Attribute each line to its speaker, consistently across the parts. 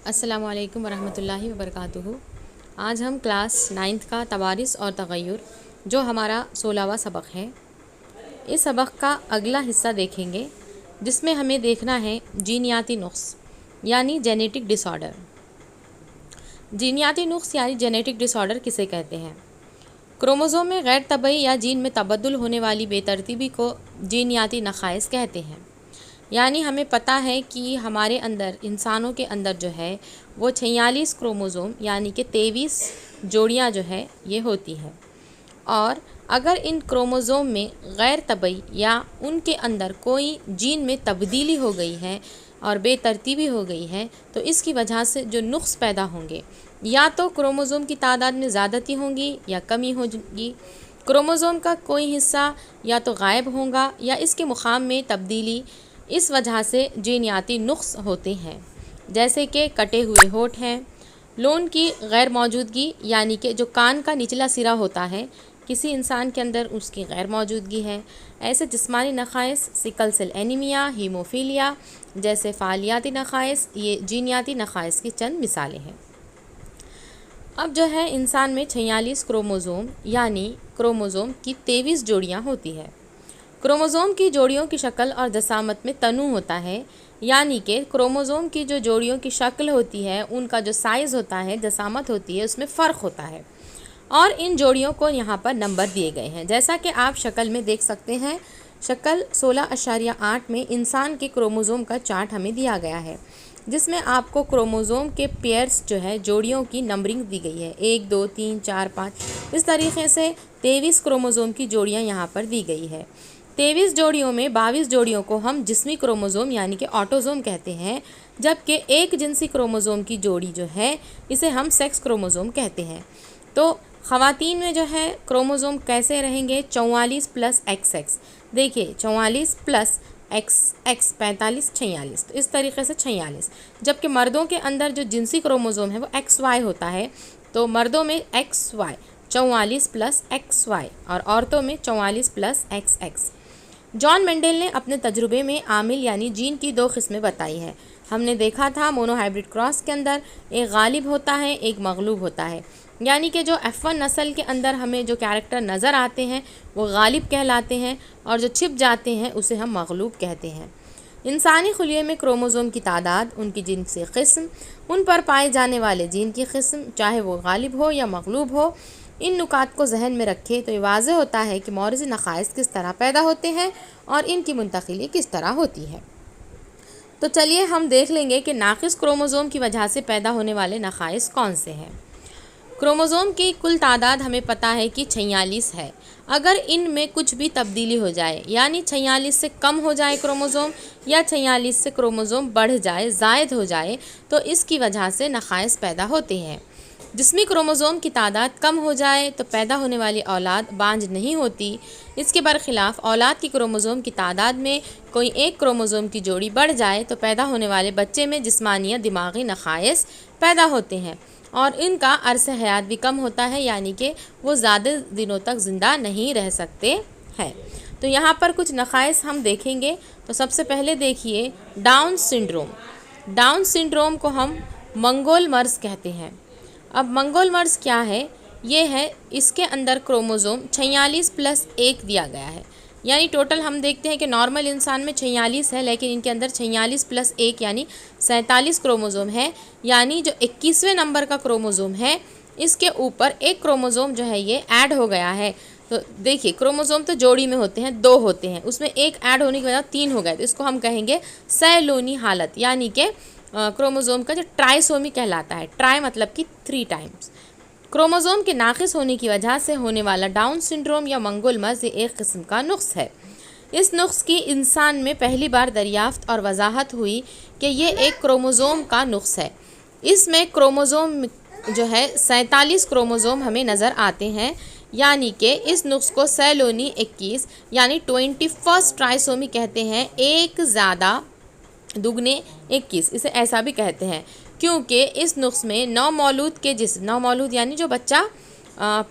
Speaker 1: السلام علیکم ورحمۃ اللہ وبرکاتہ۔ آج ہم کلاس 9 کا تواریث اور تغیر جو ہمارا 16واں سبق ہے، اس سبق کا اگلا حصہ دیکھیں گے، جس میں ہمیں دیکھنا ہے جینیاتی نقص یعنی جینیٹک ڈس آرڈر۔ جینیاتی نقص یعنی جینیٹک ڈس آرڈر کسے کہتے ہیں؟ کروموزوم میں غیر طبعی یا جین میں تبدل ہونے والی بے ترتیبی کو جینیاتی نقائص کہتے ہیں۔ یعنی ہمیں پتہ ہے کہ ہمارے اندر، انسانوں کے اندر جو ہے وہ 46 کروموزوم یعنی کہ 23 جوڑیاں جو ہے یہ ہوتی ہیں، اور اگر ان کروموزوم میں غیر طبعی یا ان کے اندر کوئی جین میں تبدیلی ہو گئی ہے اور بے ترتیبی ہو گئی ہے تو اس کی وجہ سے جو نقص پیدا ہوں گے، یا تو کروموزوم کی تعداد میں زیادتی ہوں گی یا کمی ہوگی، کروموزوم کا کوئی حصہ یا تو غائب ہوگا یا اس کے مقام میں تبدیلی، اس وجہ سے جینیاتی نقص ہوتے ہیں، جیسے کہ کٹے ہوئے ہونٹ ہیں، لون کی غیر موجودگی یعنی کہ جو کان کا نچلا سرا ہوتا ہے کسی انسان کے اندر اس کی غیر موجودگی ہے۔ ایسے جسمانی نقائص سکل سیل اینیمیا، ہیموفیلیا جیسے فعالیاتی نقائص، یہ جینیاتی نقائص کی چند مثالیں ہیں۔ اب جو ہے انسان میں 46 کروموزوم یعنی کروموزوم کی 23 جوڑیاں ہوتی ہے۔ کروموزوم کی جوڑیوں کی شکل اور جسامت میں تنوع ہوتا ہے، یعنی کہ کروموزوم کی جو جوڑیوں کی شکل ہوتی ہے، ان کا جو سائز ہوتا ہے، جسامت ہوتی ہے، اس میں فرق ہوتا ہے، اور ان جوڑیوں کو یہاں پر نمبر دیے گئے ہیں، جیسا کہ آپ شکل میں دیکھ سکتے ہیں۔ شکل 16.8 میں انسان کے کروموزوم کا چارٹ ہمیں دیا گیا ہے، جس میں آپ کو کروموزوم کے پیئرز جو ہے جوڑیوں کی نمبرنگ دی گئی ہے، 1 2 3 4 5، اس طریقے سے 23 کروموزوم کی جوڑیاں یہاں پر دی گئی ہے۔ 23 جوڑیوں میں 22 جوڑیوں کو ہم جسمی کروموزوم یعنی کہ آٹوزوم کہتے ہیں، جبکہ ایک جنسی کروموزوم کی جوڑی جو ہے اسے ہم سیکس کروموزوم کہتے ہیں۔ تو خواتین میں جو ہے کروموزوم کیسے رہیں گے؟ 44 پلس ایکس ایکس، دیکھیے 44 پلس ایکس ایکس 45 46، تو اس طریقے سے 46، جبکہ مردوں کے اندر جو جنسی کروموزوم ہے وہ ایکس وائی ہوتا ہے، تو مردوں میں X Y 44 plus X Y اور عورتوں میں 44 plus X X. John Mendel نے اپنے تجربے میں عامل یعنی جین کی 2 قسمیں بتائی ہیں۔ ہم نے دیکھا تھا مونو ہائبرڈ کراس کے اندر ایک غالب ہوتا ہے، ایک مغلوب ہوتا ہے، یعنی کہ جو F1 نسل کے اندر ہمیں جو کیریکٹر نظر آتے ہیں وہ غالب کہلاتے ہیں، اور جو چھپ جاتے ہیں اسے ہم مغلوب کہتے ہیں۔ انسانی خلیے میں کروموزوم کی تعداد، ان کی جنسی قسم، ان پر پائے جانے والے جین کی قسم، چاہے وہ غالب ہو یا مغلوب ہو، ان نکات کو ذہن میں رکھے تو یہ واضح ہوتا ہے کہ مورثی نقائص کس طرح پیدا ہوتے ہیں اور ان کی منتقلی کس طرح ہوتی ہے۔ تو چلیے ہم دیکھ لیں گے کہ ناقص کروموزوم کی وجہ سے پیدا ہونے والے نقائص کون سے ہیں۔ کروموزوم کی کل تعداد ہمیں پتہ ہے کہ 46 ہے۔ اگر ان میں کچھ بھی تبدیلی ہو جائے، یعنی 46 سے کم ہو جائے کروموزوم، یا 46 سے کروموزوم بڑھ جائے، زائد ہو جائے، تو اس کی وجہ سے نقائص پیدا ہوتے ہیں۔ جسمی کروموزوم کی تعداد کم ہو جائے تو پیدا ہونے والی اولاد بانج نہیں ہوتی۔ اس کے برخلاف اولاد کی کروموزوم کی تعداد میں کوئی ایک کروموزوم کی جوڑی بڑھ جائے تو پیدا ہونے والے بچے میں جسمانی یا دماغی نقائص پیدا ہوتے ہیں، اور ان کا عرصہ حیات بھی کم ہوتا ہے، یعنی کہ وہ زیادہ دنوں تک زندہ نہیں رہ سکتے ہیں۔ تو یہاں پر کچھ نقائص ہم دیکھیں گے۔ تو سب سے پہلے دیکھیے ڈاؤن سنڈروم۔ ڈاؤن سنڈروم کو ہم منگول مرض کہتے ہیں۔ اب منگول مرض کیا ہے؟ یہ ہے اس کے اندر کروموزوم 46 پلس 1 دیا گیا ہے، یعنی ٹوٹل ہم دیکھتے ہیں کہ نارمل انسان میں 46 ہے، لیکن ان کے اندر 46 پلس 1 یعنی 47 کروموزوم ہے، یعنی جو 21ویں نمبر کا کروموزوم ہے اس کے اوپر ایک کروموزوم جو ہے یہ ایڈ ہو گیا ہے۔ تو دیکھیے کروموزوم تو جوڑی میں ہوتے ہیں، 2 ہوتے ہیں، اس میں ایک ایڈ ہونے کی وجہ 3 ہو گئے، تو اس کو ہم کہیں گے سیلونی حالت، یعنی کہ کروموزوم کا جو ٹرائسومی کہلاتا ہے، ٹرائی مطلب کہ 3 ٹائمز۔ کروموزوم کے ناقص ہونے کی وجہ سے ہونے والا ڈاؤن سنڈروم یا منگول مرض یہ ایک قسم کا نقص ہے۔ اس نقص کی انسان میں پہلی بار دریافت اور وضاحت ہوئی کہ یہ ایک کروموزوم کا نقص ہے۔ اس میں کروموزوم جو ہے 47 کروموزوم ہمیں نظر آتے ہیں، یعنی کہ اس نقص کو سیلونی 21 یعنی 21 ٹرائسومی کہتے ہیں، ایک زیادہ دگنے 21، اسے ایسا بھی کہتے ہیں، کیونکہ اس نقص میں نومولود کے جسم، نومولود یعنی جو بچہ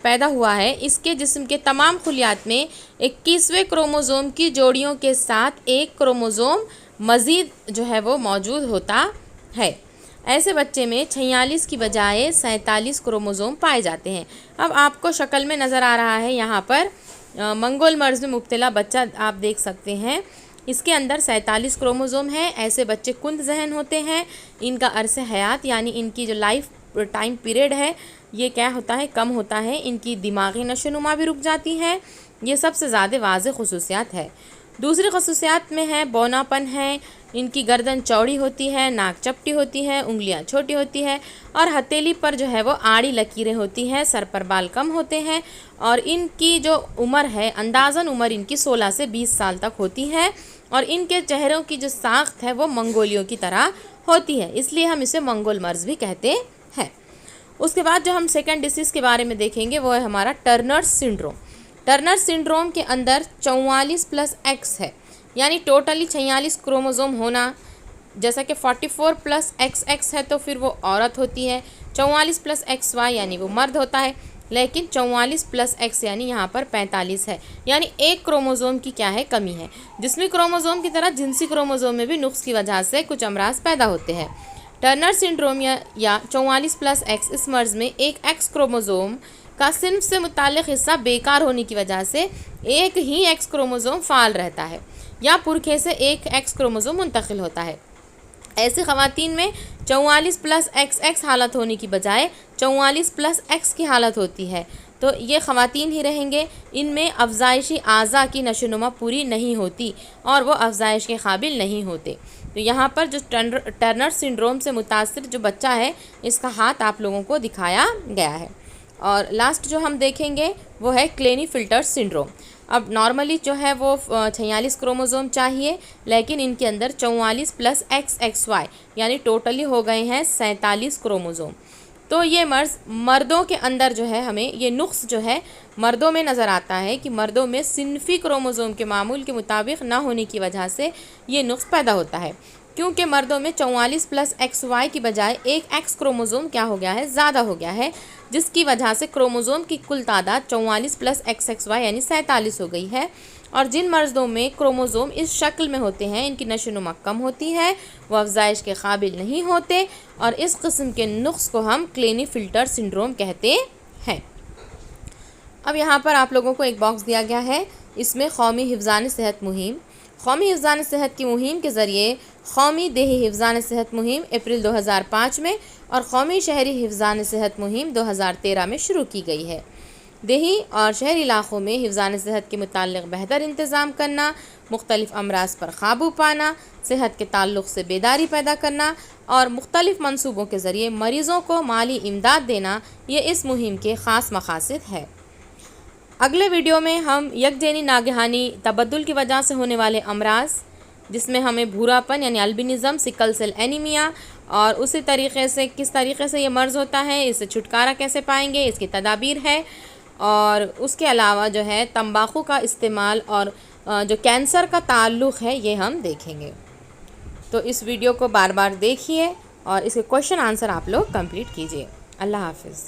Speaker 1: پیدا ہوا ہے، اس کے جسم کے تمام خلیات میں 21ویں کروموزوم کی جوڑیوں کے ساتھ ایک کروموزوم مزید جو ہے وہ موجود ہوتا ہے۔ ایسے بچے میں 46 کی بجائے 47 کروموزوم پائے جاتے ہیں۔ اب آپ کو شکل میں نظر آ رہا ہے یہاں پر منگول مرض میں مبتلا بچہ آپ دیکھ سکتے ہیں، اس کے اندر 47 کروموزوم ہیں۔ ایسے بچے کند ذہن ہوتے ہیں، ان کا عرص حیات یعنی ان کی جو لائف ٹائم پیریڈ ہے یہ کیا ہوتا ہے، کم ہوتا ہے، ان کی دماغی نشو و نما بھی رک جاتی ہے۔ یہ سب سے زیادہ واضح خصوصیات ہے۔ دوسری خصوصیات میں ہے بونا پن ہے، ان کی گردن چوڑی ہوتی ہے، ناک چپٹی ہوتی ہے، انگلیاں چھوٹی ہوتی ہے اور ہتھیلی پر جو ہے وہ آڑی لکیریں ہوتی ہیں، سر پر بال کم ہوتے ہیں اور ان کی جو عمر ہے اندازاً عمر ان کی 16 سے 20 سال تک ہوتی ہے اور ان کے چہروں کی جو ساخت ہے وہ منگولیوں کی طرح ہوتی ہے، اس لیے ہم اسے منگول مرض بھی کہتے ہیں۔ اس کے بعد جو ہم سیکنڈ ڈیزیز کے بارے میں دیکھیں گے وہ ہے ہمارا ٹرنر سنڈروم۔ ٹرنر سنڈروم کے اندر 44+X ہے، یعنی ٹوٹلی 46 کروموزوم ہونا، جیسا کہ 44+XX ہے تو پھر وہ عورت ہوتی ہے، 44+XY یعنی وہ مرد ہوتا ہے، لیکن 44+X یعنی یہاں پر 45 ہے، یعنی ایک کروموزوم کی کیا ہے، کمی ہے۔ جسمی کروموزوم کی طرح جنسی کروموزوم میں بھی نقص کی وجہ سے کچھ امراض پیدا ہوتے ہیں۔ ٹرنر سنڈروم یا 44+X اس مرض میں ایک ایکس کروموزوم کا صنف سے متعلق حصہ بیکار ہونے کی وجہ سے ایک ہی ایکس کروموزوم فعال رہتا ہے یا پرکھے سے ایک ایکس کروموزوم منتقل ہوتا ہے۔ ایسی خواتین میں 44+XX حالت ہونے کی بجائے 44+X کی حالت ہوتی ہے، تو یہ خواتین ہی رہیں گے، ان میں افزائشی اعضاء کی نشو و نما پوری نہیں ہوتی اور وہ افزائش کے قابل نہیں ہوتے۔ تو یہاں پر جو ٹرنر سنڈروم سے متاثر جو بچہ ہے اس کا ہاتھ آپ لوگوں کو دکھایا گیا ہے۔ اور لاسٹ جو ہم دیکھیں گے وہ ہے کلینی فلٹر سنڈروم۔ اب نارملی جو ہے وہ 46 کروموزوم چاہیے، لیکن ان کے اندر 44+XXY یعنی ٹوٹلی ہو گئے ہیں 47 کروموزوم۔ تو یہ مرض مردوں کے اندر جو ہے ہمیں یہ نقص جو ہے مردوں میں نظر آتا ہے کہ مردوں میں صنفی کروموزوم کے معمول کے مطابق نہ ہونے کی وجہ سے یہ نقص پیدا ہوتا ہے، کیونکہ مردوں میں 44+XY کی بجائے ایک ایکس کروموزوم کیا ہو گیا ہے، زیادہ ہو گیا ہے، جس کی وجہ سے کروموزوم کی کل تعداد 44+XXY یعنی 47 ہو گئی ہے۔ اور جن مردوں میں کروموزوم اس شکل میں ہوتے ہیں ان کی نشو و نما کم ہوتی ہے، وہ افزائش کے قابل نہیں ہوتے اور اس قسم کے نقص کو ہم کلینی فلٹر سنڈروم کہتے ہیں۔ اب یہاں پر آپ لوگوں کو ایک باکس دیا گیا ہے، اس میں قومی حفظان صحت مہم، قومی حفظان صحت کی مہم کے ذریعے قومی دیہی حفظان صحت مہم اپریل 2005 میں اور قومی شہری حفظان صحت مہم 2013 میں شروع کی گئی ہے۔ دیہی اور شہری علاقوں میں حفظان صحت کے متعلق بہتر انتظام کرنا، مختلف امراض پر قابو پانا، صحت کے تعلق سے بیداری پیدا کرنا اور مختلف منصوبوں کے ذریعے مریضوں کو مالی امداد دینا، یہ اس مہم کے خاص مقاصد ہے۔ اگلے ویڈیو میں ہم یکجینی ناگہانی تبدل کی وجہ سے ہونے والے امراض، جس میں ہمیں بھورا پن یعنی البینزم، سکل سیل اینیمیا اور اسی طریقے سے کس طریقے سے یہ مرض ہوتا ہے، اس سے چھٹکارا کیسے پائیں گے، اس کی تدابیر ہے، اور اس کے علاوہ جو ہے تمباکو کا استعمال اور جو کینسر کا تعلق ہے یہ ہم دیکھیں گے۔ تو اس ویڈیو کو بار بار دیکھیے اور اس کے کوشچن آنسر آپ لوگ کمپلیٹ کیجیے۔ اللہ حافظ۔